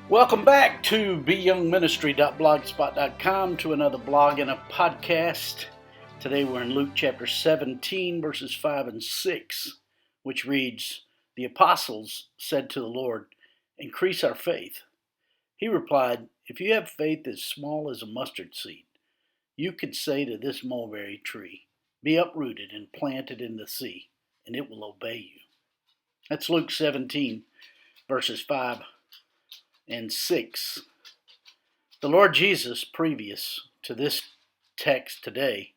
Welcome back to beyoungministry.blogspot.com to another blog and a podcast. Today we're in Luke chapter 17, verses 5 and 6, which reads, "The apostles said to the Lord, 'Increase our faith.' He replied, 'If you have faith as small as a mustard seed, you could say to this mulberry tree, 'Be uprooted and planted in the sea,' and it will obey you.'" That's Luke 17, verses 5 and 6. The Lord Jesus, previous to this text today,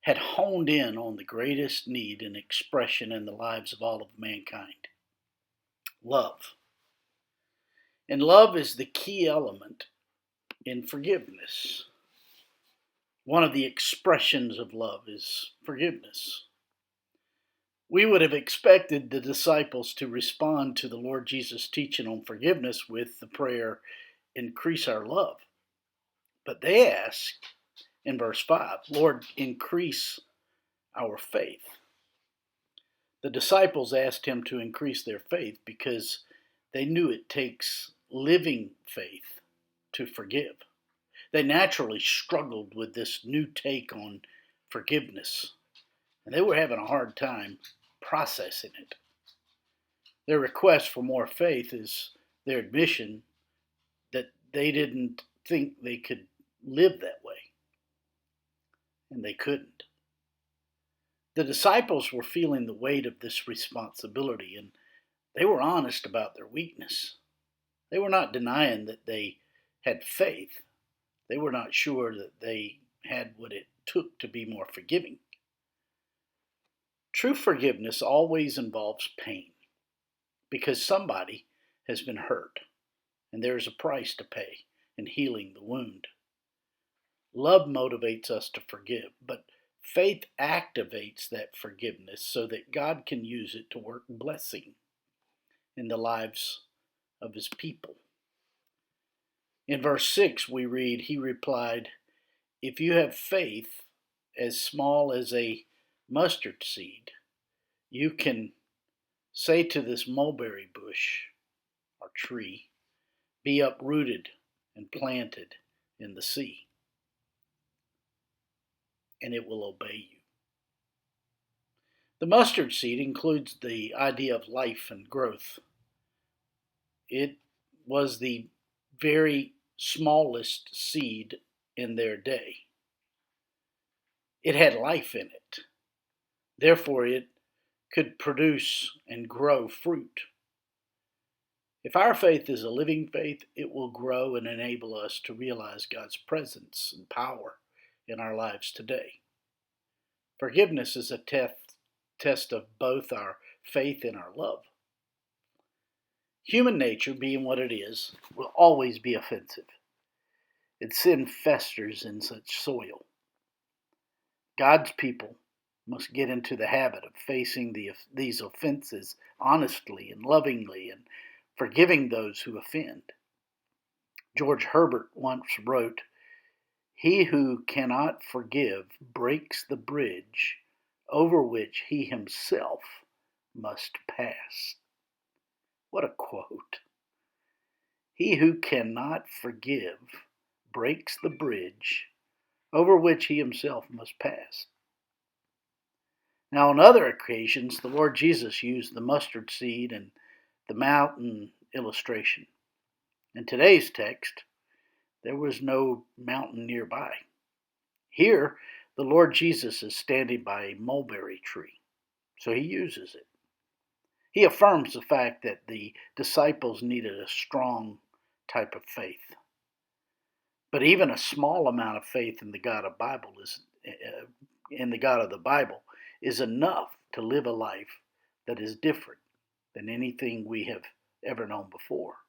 had honed in on the greatest need and expression in the lives of all of mankind: love. And love is the key element in forgiveness. One of the expressions of love is forgiveness. We would have expected the disciples to respond to the Lord Jesus' teaching on forgiveness with the prayer, "Increase our love." But they ask in verse 5, "Lord, increase our faith." The disciples asked him to increase their faith because they knew it takes living faith to forgive. They naturally struggled with this new take on forgiveness, and they were having a hard time processing it. Their request for more faith is their admission that they didn't think they could live that way, and they couldn't. The disciples were feeling the weight of this responsibility, and they were honest about their weakness. They were not denying that they had faith. They were not sure that they had what it took to be more forgiving. True forgiveness always involves pain, because somebody has been hurt, and there is a price to pay in healing the wound. Love motivates us to forgive, but faith activates that forgiveness so that God can use it to work blessing in the lives of his people. In verse 6 we read, he replied, "If you have faith as small as a mustard seed, you can say to this mulberry bush or tree, 'Be uprooted and planted in the sea,' and it will obey you." The mustard seed includes the idea of life and growth. It was the very smallest seed in their day. It had life in it. Therefore, it could produce and grow fruit. If our faith is a living faith, it will grow and enable us to realize God's presence and power in our lives today. Forgiveness is a test of both our faith and our love. Human nature, being what it is, will always be offensive, and sin festers in such soil. God's people must get into the habit of facing these offenses honestly and lovingly and forgiving those who offend. George Herbert once wrote, "He who cannot forgive breaks the bridge over which he himself must pass." What a quote. He who cannot forgive breaks the bridge over which he himself must pass. Now, on other occasions, the Lord Jesus used the mustard seed and the mountain illustration. In today's text, there was no mountain nearby. Here, the Lord Jesus is standing by a mulberry tree, so he uses it. He affirms the fact that the disciples needed a strong type of faith. But even a small amount of faith in the God of the Bible is enough to live a life that is different than anything we have ever known before.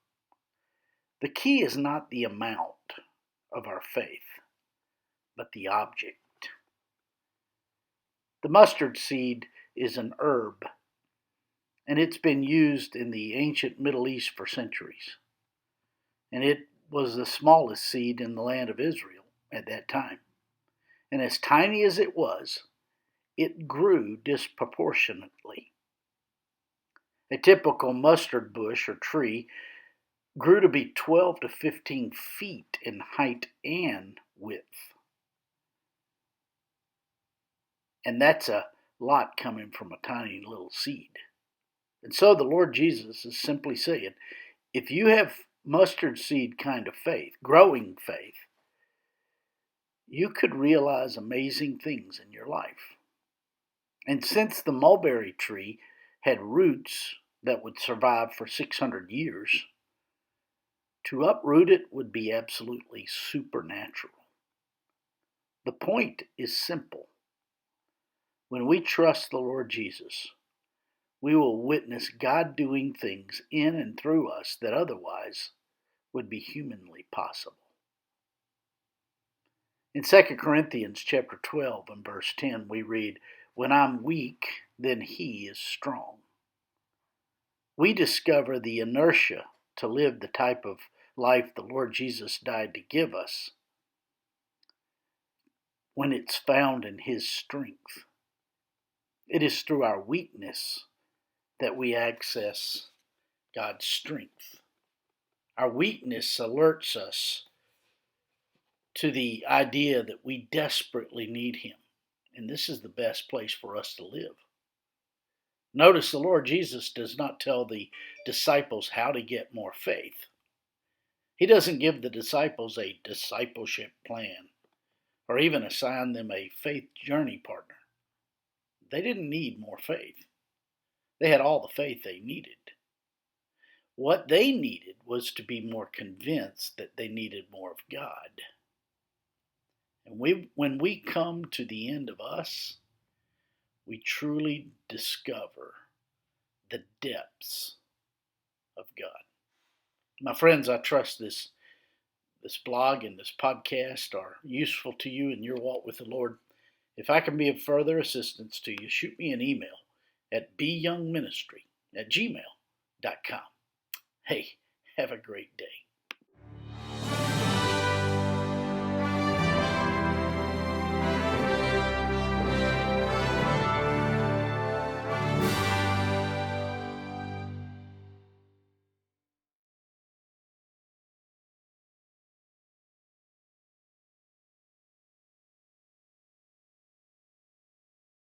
The key is not the amount of our faith, but the object. The mustard seed is an herb, and it's been used in the ancient Middle East for centuries. And it was the smallest seed in the land of Israel at that time. And as tiny as it was, it grew disproportionately. A typical mustard bush or tree grew to be 12 to 15 feet in height and width. And that's a lot coming from a tiny little seed. And so the Lord Jesus is simply saying, if you have mustard seed kind of faith, growing faith, you could realize amazing things in your life. And since the mulberry tree had roots that would survive for 600 years, to uproot it would be absolutely supernatural. The point is simple. When we trust the Lord Jesus, we will witness God doing things in and through us that otherwise would be humanly possible. In 2 Corinthians chapter 12 and verse 10, we read, "When I'm weak, then he is strong." We discover the inertia to live the type of life the Lord Jesus died to give us when it's found in his strength. It is through our weakness that we access God's strength. Our weakness alerts us to the idea that we desperately need him, and this is the best place for us to live. Notice the Lord Jesus does not tell the disciples how to get more faith. He doesn't give the disciples a discipleship plan or even assign them a faith journey partner. They didn't need more faith. They had all the faith they needed. What they needed was to be more convinced that they needed more of God. And when we come to the end of us, we truly discover the depths of God. My friends, I trust this blog and this podcast are useful to you in your walk with the Lord. If I can be of further assistance to you, shoot me an email at beyoungministry@gmail.com. Hey, have a great day.